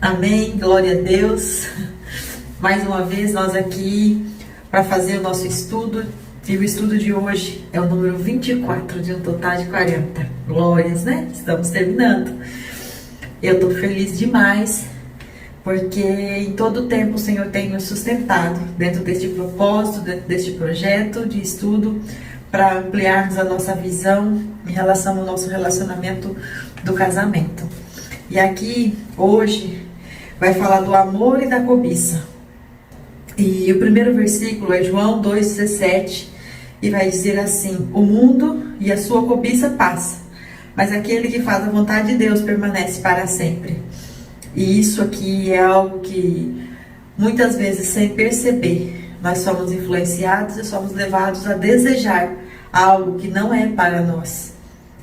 Amém, glória a Deus. Mais uma vez nós aqui para fazer o nosso estudo. E o estudo de hoje é o número 24 de um total de 40. Glórias, né? Estamos terminando. Eu estou feliz demais porque em todo o tempo o Senhor tem nos sustentado dentro deste propósito, dentro deste projeto de estudo para ampliarmos a nossa visão em relação ao nosso relacionamento do casamento. E aqui hoje vai falar do amor e da cobiça. E o primeiro versículo é João 2,17 e vai dizer assim: o mundo e a sua cobiça passa, mas aquele que faz a vontade de Deus permanece para sempre. E isso aqui é algo que muitas vezes, sem perceber, nós somos influenciados e somos levados a desejar algo que não é para nós,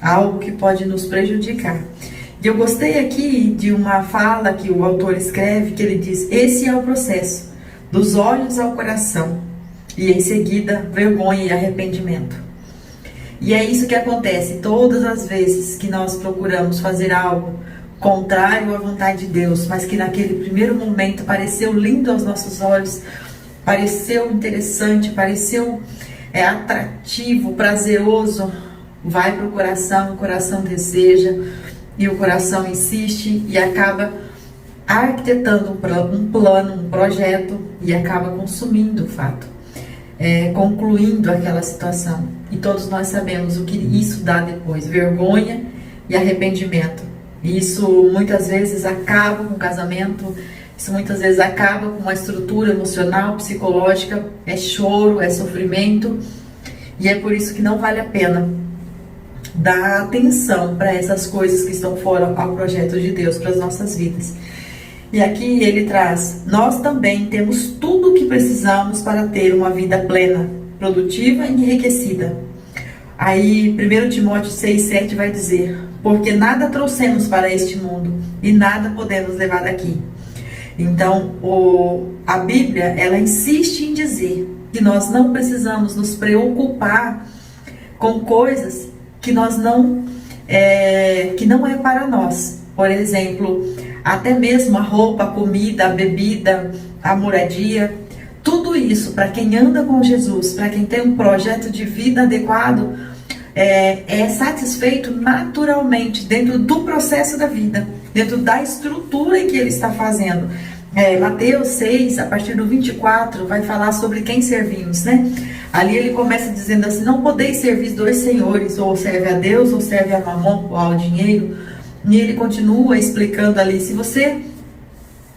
algo que pode nos prejudicar. E eu gostei aqui de uma fala que o autor escreve, que ele diz: esse é o processo, dos olhos ao coração, e em seguida vergonha e arrependimento. E é isso que acontece todas as vezes que nós procuramos fazer algo contrário à vontade de Deus, mas que naquele primeiro momento pareceu lindo aos nossos olhos, pareceu interessante, pareceu atrativo, prazeroso. Vai para o coração deseja, e o coração insiste e acaba arquitetando um plano, um projeto, e acaba consumindo o fato, concluindo aquela situação. E todos nós sabemos o que isso dá depois: vergonha e arrependimento. E isso muitas vezes acaba com o casamento, isso muitas vezes acaba com uma estrutura emocional, psicológica, é choro, é sofrimento. E é por isso que não vale a pena dar atenção para essas coisas que estão fora ao projeto de Deus para as nossas vidas. E aqui ele traz: nós também temos tudo o que precisamos para ter uma vida plena, produtiva e enriquecida. Aí 1 Timóteo 6,7 vai dizer: porque nada trouxemos para este mundo e nada podemos levar daqui. Então a Bíblia, ela insiste em dizer que nós não precisamos nos preocupar com coisas que nós que não é para nós. Por exemplo, até mesmo a roupa, a comida, a bebida, a moradia, tudo isso, para quem anda com Jesus, para quem tem um projeto de vida adequado, é satisfeito naturalmente dentro do processo da vida, dentro da estrutura que ele está fazendo. Mateus 6, a partir do 24, vai falar sobre quem servimos, né? Ali ele começa dizendo assim: não podeis servir dois senhores, ou serve a Deus, ou serve a mamon, ou ao dinheiro. E ele continua explicando ali: se você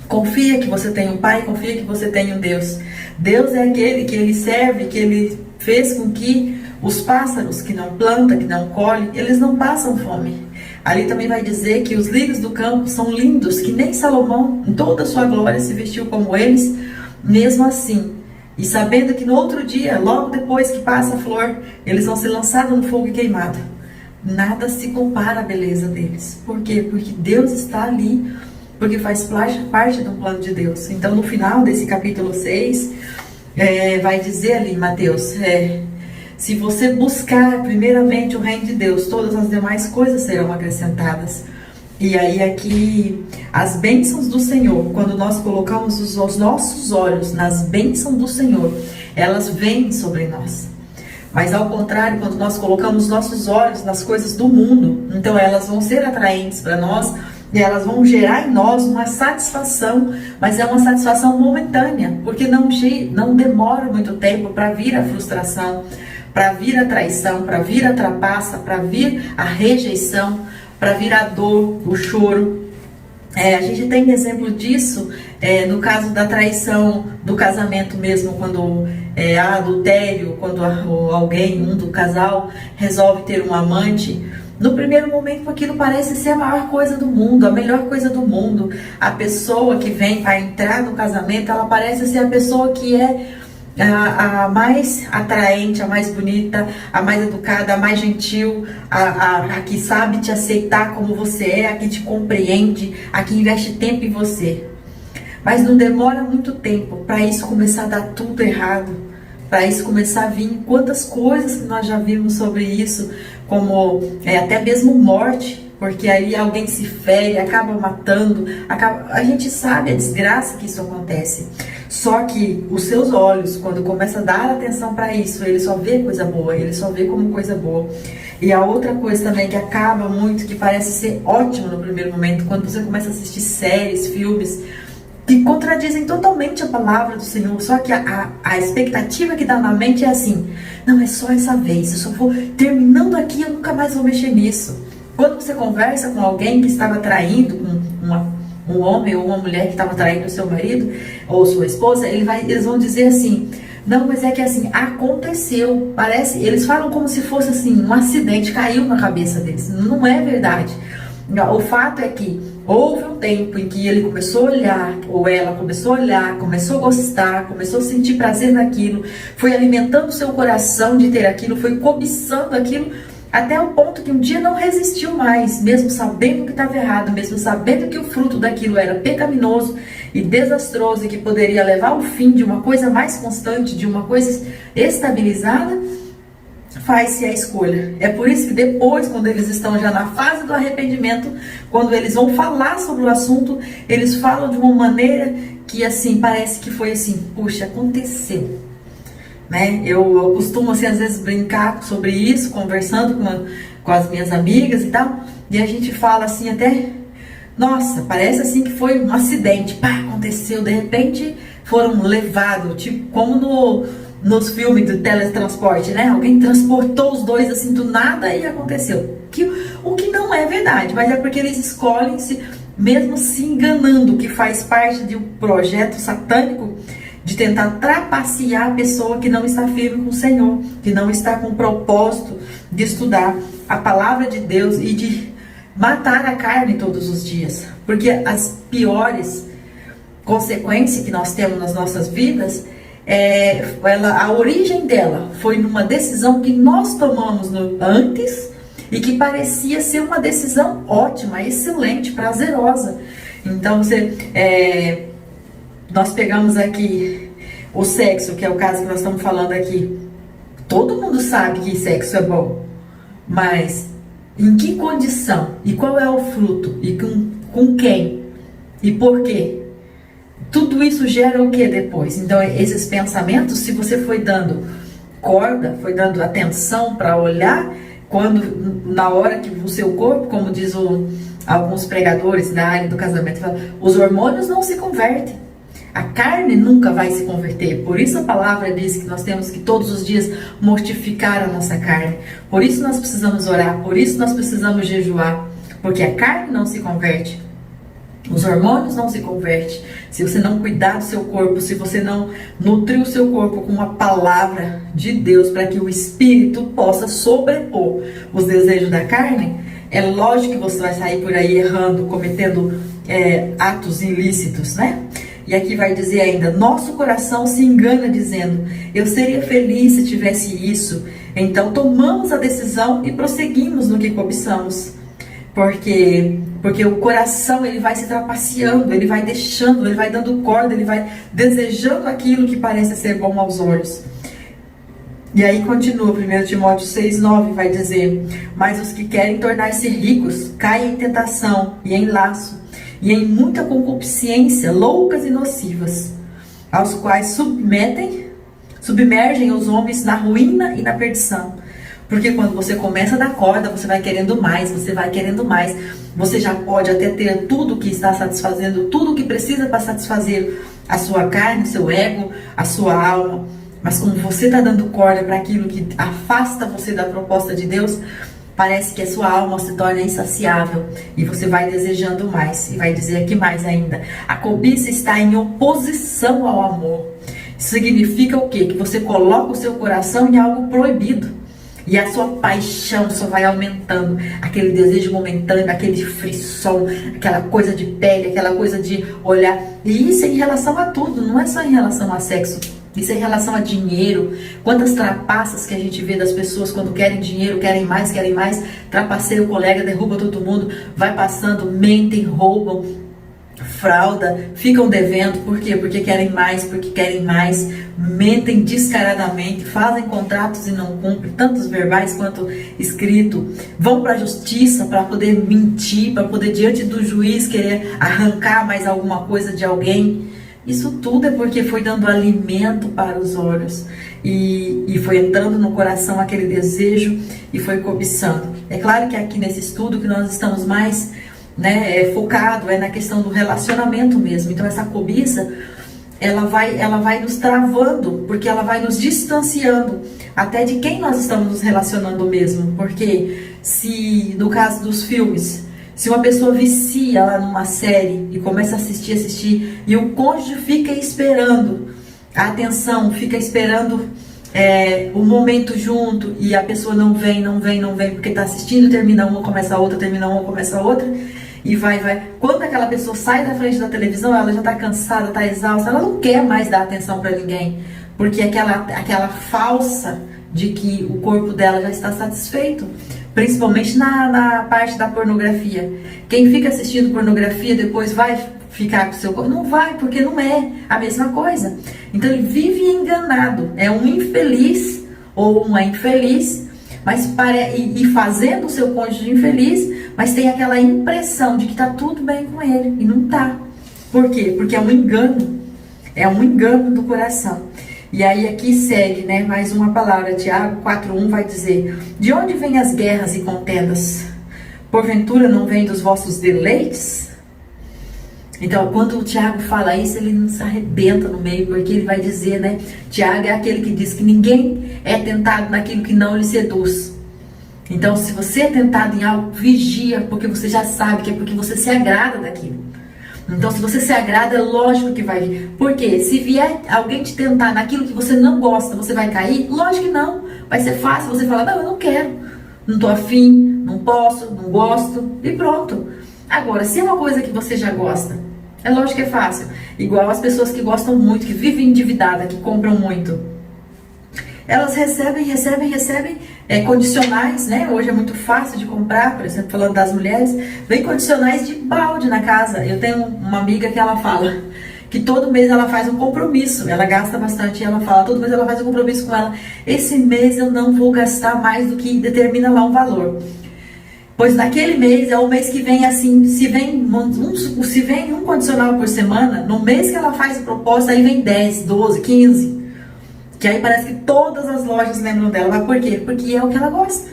confia que você tem um pai, confia que você tem um Deus. Deus é aquele que ele serve, que ele fez com que os pássaros que não plantam, que não colhem, eles não passam fome. Ali também vai dizer que os lírios do campo são lindos, que nem Salomão, em toda a sua glória, se vestiu como eles. Mesmo assim, e sabendo que no outro dia, logo depois que passa a flor, eles vão ser lançados no fogo e queimados. Nada se compara à beleza deles. Por quê? Porque Deus está ali, porque faz parte do plano de Deus. Então, no final desse capítulo 6, vai dizer ali em Mateus: se você buscar primeiramente o reino de Deus, todas as demais coisas serão acrescentadas. E aí aqui, as bênçãos do Senhor, quando nós colocamos os nossos olhos nas bênçãos do Senhor, elas vêm sobre nós. Mas ao contrário, quando nós colocamos nossos olhos nas coisas do mundo, então elas vão ser atraentes para nós e elas vão gerar em nós uma satisfação, mas é uma satisfação momentânea, porque não demora muito tempo para vir a frustração, para vir a traição, para vir a trapaça, para vir a rejeição, para vir a dor, o choro. A gente tem exemplo disso no caso da traição do casamento mesmo, quando há adultério, quando alguém, um do casal, resolve ter um amante. No primeiro momento aquilo parece ser a maior coisa do mundo, a melhor coisa do mundo. A pessoa que vem para entrar no casamento, ela parece ser a pessoa que é a mais atraente, a mais bonita, a mais educada, a mais gentil, a que sabe te aceitar como você é, a que te compreende, a que investe tempo em você. Mas não demora muito tempo para isso começar a dar tudo errado, para isso começar a vir quantas coisas que nós já vimos sobre isso, como até mesmo morte. porque aí alguém se fere, acaba matando, a gente sabe a desgraça que isso acontece. Só que os seus olhos, quando começa a dar atenção para isso, ele só vê coisa boa, ele só vê como coisa boa. E a outra coisa também que acaba muito, que parece ser ótimo no primeiro momento, quando você começa a assistir séries, filmes, que contradizem totalmente a palavra do Senhor, só que a expectativa que dá na mente é assim: não, é só essa vez, eu só vou terminando aqui, eu nunca mais vou mexer nisso. Quando você conversa com alguém que estava traindo, um homem ou uma mulher que estava traindo o seu marido ou sua esposa, eles vão dizer assim: não, mas é que assim, aconteceu, parece, eles falam como se fosse assim, um acidente, caiu na cabeça deles. Não é verdade. O fato é que houve um tempo em que ele começou a olhar, ou ela começou a olhar, começou a gostar, começou a sentir prazer naquilo, foi alimentando o seu coração de ter aquilo, foi cobiçando aquilo, até o ponto que um dia não resistiu mais, mesmo sabendo que estava errado, mesmo sabendo que o fruto daquilo era pecaminoso e desastroso e que poderia levar ao fim de uma coisa mais constante, de uma coisa estabilizada, faz-se a escolha. É por isso que depois, quando eles estão já na fase do arrependimento, quando eles vão falar sobre o assunto, eles falam de uma maneira que assim, parece que foi assim: puxa, aconteceu. Né? Eu costumo assim, às vezes brincar sobre isso, conversando com as minhas amigas e tal, e a gente fala assim até: nossa, parece assim que foi um acidente, pá, aconteceu, de repente foram levados, tipo como nos filmes do teletransporte, né? Alguém transportou os dois assim do nada e aconteceu. O que não é verdade, mas é porque eles escolhem, mesmo se enganando, que faz parte de um projeto satânico de tentar trapacear a pessoa que não está firme com o Senhor, que não está com o propósito de estudar a palavra de Deus e de matar a carne todos os dias. Porque as piores consequências que nós temos nas nossas vidas, a origem dela foi numa decisão que nós tomamos antes e que parecia ser uma decisão ótima, excelente, prazerosa. Então nós pegamos aqui o sexo, que é o caso que nós estamos falando aqui. Todo mundo sabe que sexo é bom, mas em que condição? E qual é o fruto? E com quem? E por quê? Tudo isso gera o que depois? Então, esses pensamentos, se você foi dando corda, foi dando atenção para olhar, na hora que o seu corpo, como diz alguns pregadores da área do casamento, os hormônios não se convertem. A carne nunca vai se converter. Por isso a palavra diz que nós temos que todos os dias mortificar a nossa carne. Por isso nós precisamos orar. Por isso nós precisamos jejuar. Porque a carne não se converte. Os hormônios não se convertem. Se você não cuidar do seu corpo, se você não nutrir o seu corpo com uma palavra de Deus para que o Espírito possa sobrepor os desejos da carne, é lógico que você vai sair por aí errando, cometendo atos ilícitos, né? E aqui vai dizer ainda: nosso coração se engana dizendo: eu seria feliz se tivesse isso. Então tomamos a decisão e prosseguimos no que cobiçamos. Porque o coração, ele vai se trapaceando, ele vai deixando, ele vai dando corda, ele vai desejando aquilo que parece ser bom aos olhos. E aí continua, 1 Timóteo 6,9 vai dizer: mas os que querem tornar-se ricos caem em tentação e em laço, e em muita concupiscência, loucas e nocivas, aos quais submergem os homens na ruína e na perdição. Porque quando você começa a dar corda, você vai querendo mais, você vai querendo mais. Você já pode até ter tudo que está satisfazendo, tudo que precisa para satisfazer a sua carne, o seu ego, a sua alma. Mas quando você está dando corda para aquilo que afasta você da proposta de Deus, parece que a sua alma se torna insaciável e você vai desejando mais. E vai dizer aqui mais ainda: a cobiça está em oposição ao amor. Isso significa o quê? Que você coloca o seu coração em algo proibido. E a sua paixão só vai aumentando, aquele desejo momentâneo, aquele frisson, aquela coisa de pele, aquela coisa de olhar. E isso é em relação a tudo, não é só em relação a sexo. Isso é em relação a dinheiro. Quantas trapaças que a gente vê das pessoas quando querem dinheiro, querem mais, trapaceia o colega, derruba todo mundo, vai passando, mentem, roubam, fralda, ficam devendo. Por quê? Porque querem mais, mentem descaradamente, fazem contratos e não cumprem, tanto verbais quanto escrito, vão para a justiça para poder mentir, para poder diante do juiz querer arrancar mais alguma coisa de alguém. Isso tudo é porque foi dando alimento para os olhos e foi entrando no coração aquele desejo e foi cobiçando. É claro que aqui nesse estudo que nós estamos mais focado na questão do relacionamento mesmo. Então essa cobiça ela vai nos travando, porque ela vai nos distanciando até de quem nós estamos nos relacionando mesmo. Porque se no caso dos filmes, se uma pessoa vicia lá numa série e começa a assistir, e o cônjuge fica esperando a atenção, fica esperando o momento junto, e a pessoa não vem, porque está assistindo, termina uma, começa a outra, termina uma, começa a outra, e vai. Quando aquela pessoa sai da frente da televisão, ela já está cansada, está exausta, ela não quer mais dar atenção para ninguém, porque aquela falsa de que o corpo dela já está satisfeito. Principalmente na parte da pornografia. Quem fica assistindo pornografia depois vai ficar com o seu corpo? Não vai, porque não é a mesma coisa. Então ele vive enganado. É um infeliz ou uma infeliz, mas e fazendo o seu cônjuge infeliz, mas tem aquela impressão de que está tudo bem com ele. E não está. Por quê? Porque é um engano. É um engano do coração. E aí aqui segue, mais uma palavra, Tiago 4:1 vai dizer: de onde vêm as guerras e contendas? Porventura não vem dos vossos deleites? Então, quando o Tiago fala isso, ele não se arrebenta no meio, porque ele vai dizer, Tiago é aquele que diz que ninguém é tentado naquilo que não lhe seduz. Então, se você é tentado em algo, vigia, porque você já sabe que é porque você se agrada daquilo. Então, se você se agrada, é lógico que vai vir. Porque se vier alguém te tentar naquilo que você não gosta, você vai cair? Lógico que não. Vai ser fácil você falar: não, eu não quero, não tô afim, não posso, não gosto, e pronto. Agora, se é uma coisa que você já gosta, é lógico que é fácil. Igual as pessoas que gostam muito, que vivem endividadas, que compram muito. Elas recebem condicionais, Hoje é muito fácil de comprar, por exemplo, falando das mulheres, vem condicionais de balde na casa. Eu tenho uma amiga que ela fala que todo mês ela faz um compromisso, ela gasta bastante, e ela fala, todo mês ela faz um compromisso com ela: esse mês eu não vou gastar mais do que determina lá um valor. Pois naquele mês é o mês que vem assim, se vem um condicional por semana, no mês que ela faz o propósito, aí vem 10, 12, 15. Que aí parece que todas as lojas lembram dela. Mas por quê? Porque é o que ela gosta.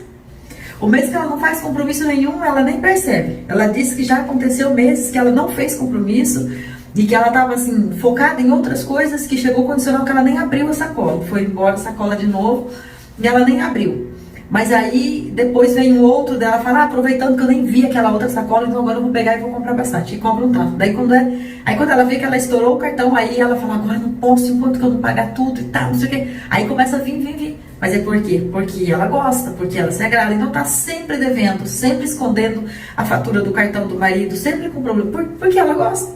O mês que ela não faz compromisso nenhum, ela nem percebe. Ela disse que já aconteceu meses que ela não fez compromisso e que ela estava assim, focada em outras coisas, que chegou o condicional que ela nem abriu a sacola. Foi embora a sacola de novo e ela nem abriu. Mas aí depois vem um outro dela, fala: aproveitando que eu nem vi aquela outra sacola, então agora eu vou pegar e vou comprar bastante. E compra um tanto. Daí quando ela vê que ela estourou o cartão, aí ela fala: agora não posso enquanto que eu não pagar tudo e tal, não sei o quê. Aí começa a vir. Mas é por quê? Porque ela gosta, porque ela se agrada. Então tá sempre devendo, sempre escondendo a fatura do cartão do marido, sempre com problema, porque ela gosta.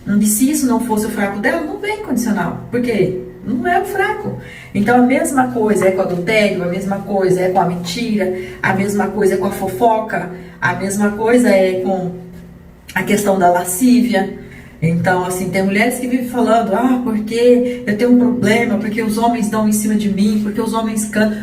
E se isso não fosse o fraco dela, não vem condicional. Por quê? Não é o fraco. Então a mesma coisa é com o adultério, a mesma coisa é com a mentira, a mesma coisa é com a fofoca, a mesma coisa é com a questão da lascívia. Então, assim, tem mulheres que vivem falando: porque eu tenho um problema, porque os homens dão em cima de mim, porque os homens cantam,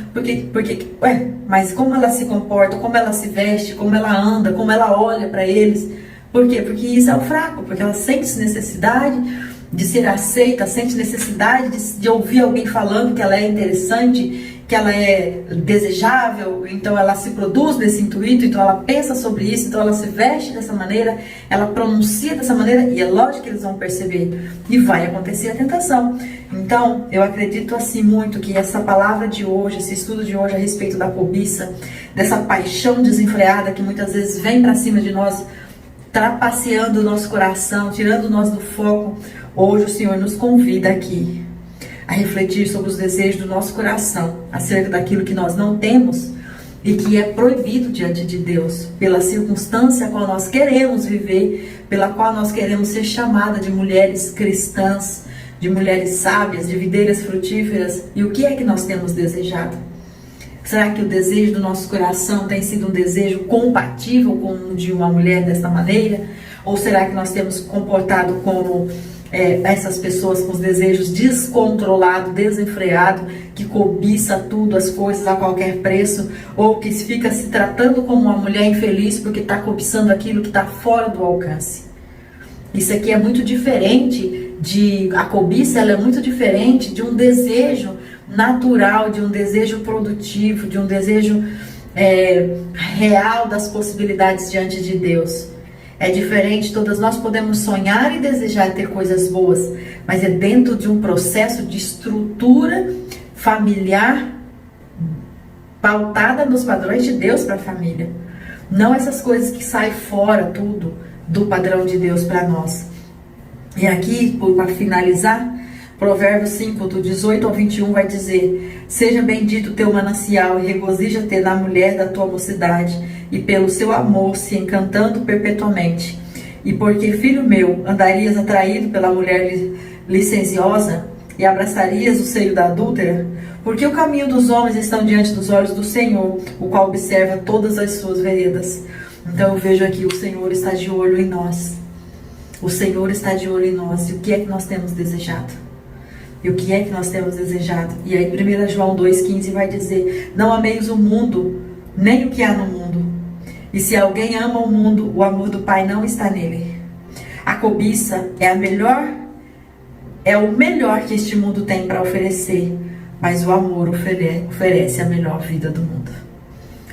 mas como ela se comporta, como ela se veste, como ela anda, como ela olha para eles. Por quê? Porque isso é o fraco, porque ela sente necessidade de ser aceita, sente necessidade de ouvir alguém falando que ela é interessante, que ela é desejável, então ela se produz nesse intuito, então ela pensa sobre isso, então ela se veste dessa maneira, ela pronuncia dessa maneira, e é lógico que eles vão perceber, e vai acontecer a tentação. Então, eu acredito assim muito que essa palavra de hoje, esse estudo de hoje a respeito da cobiça, dessa paixão desenfreada que muitas vezes vem para cima de nós, trapaceando o nosso coração, tirando nós do foco. Hoje o Senhor nos convida aqui a refletir sobre os desejos do nosso coração, acerca daquilo que nós não temos e que é proibido diante de Deus, pela circunstância a qual nós queremos viver, pela qual nós queremos ser chamada de mulheres cristãs, de mulheres sábias, de videiras frutíferas. E o que é que nós temos desejado? Será que o desejo do nosso coração tem sido um desejo compatível com o de uma mulher desta maneira? Ou será que nós temos comportado como essas pessoas com os desejos descontrolados, desenfreados, que cobiça tudo, as coisas a qualquer preço, ou que fica se tratando como uma mulher infeliz porque está cobiçando aquilo que está fora do alcance? Isso aqui é muito diferente a cobiça, ela é muito diferente de um desejo natural, de um desejo produtivo, de um desejo real das possibilidades diante de Deus. É diferente, todas nós podemos sonhar e desejar ter coisas boas, mas é dentro de um processo de estrutura familiar pautada nos padrões de Deus para a família. Não essas coisas que saem fora tudo do padrão de Deus para nós. E aqui, para finalizar, Provérbios 5, do 18 ao 21 vai dizer: seja bendito o teu manancial e regozija-te na mulher da tua mocidade, e pelo seu amor se encantando perpetuamente. E porque, filho meu, andarias atraído pela mulher licenciosa e abraçarias o seio da adúltera? Porque o caminho dos homens estão diante dos olhos do Senhor, o qual observa todas as suas veredas. Então eu vejo aqui, o Senhor está de olho em nós. O Senhor está de olho em nós. E o que é que nós temos desejado? E o que é que nós temos desejado? E aí 1 João 2,15 vai dizer: não ameis o mundo, nem o que há no mundo. E se alguém ama o mundo, o amor do Pai não está nele. A cobiça é o melhor que este mundo tem para oferecer, mas o amor oferece a melhor vida do mundo.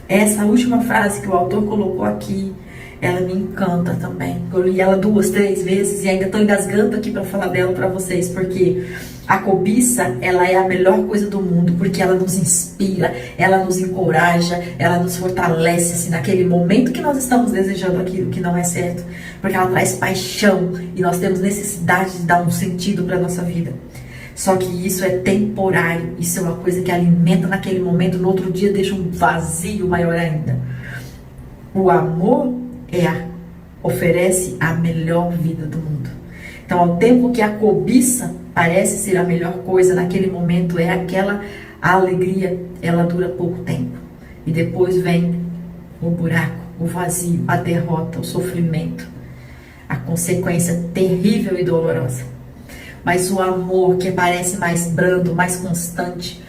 Essa última frase que o autor colocou aqui, ela me encanta também. Eu li ela 2, 3 vezes e ainda estou engasgando aqui para falar dela para vocês, porque a cobiça, ela é a melhor coisa do mundo, porque ela nos inspira, ela nos encoraja, ela nos fortalece assim, naquele momento que nós estamos desejando aquilo que não é certo, porque ela traz paixão e nós temos necessidade de dar um sentido para a nossa vida. Só que isso é temporário, isso é uma coisa que alimenta naquele momento, no outro dia deixa um vazio maior ainda. O amor oferece a melhor vida do mundo. Então, ao tempo que a cobiça parece ser a melhor coisa, naquele momento aquela alegria, ela dura pouco tempo. E depois vem o buraco, o vazio, a derrota, o sofrimento, a consequência terrível e dolorosa. Mas o amor, que parece mais brando, mais constante,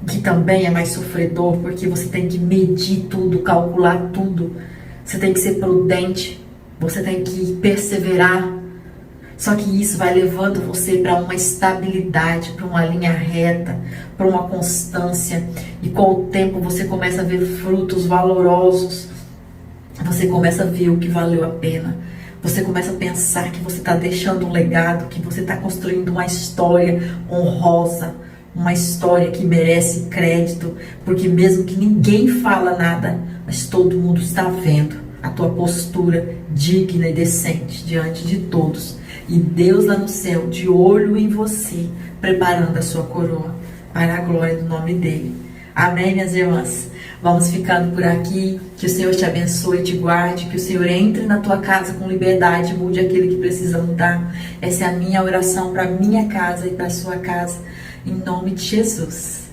que também é mais sofredor, porque você tem que medir tudo, calcular tudo, você tem que ser prudente, você tem que perseverar. Só que isso vai levando você para uma estabilidade, para uma linha reta, para uma constância. E com o tempo você começa a ver frutos valorosos. Você começa a ver o que valeu a pena. Você começa a pensar que você está deixando um legado, que você está construindo uma história honrosa, uma história que merece crédito, porque mesmo que ninguém fala nada, mas todo mundo está vendo a tua postura digna e decente diante de todos. E Deus lá no céu, de olho em você, preparando a sua coroa para a glória do nome dele. Amém, minhas irmãs? Vamos ficando por aqui. Que o Senhor te abençoe e te guarde. Que o Senhor entre na tua casa com liberdade, mude aquilo que precisa mudar. Essa é a minha oração para a minha casa e para a sua casa. Em nome de Jesus.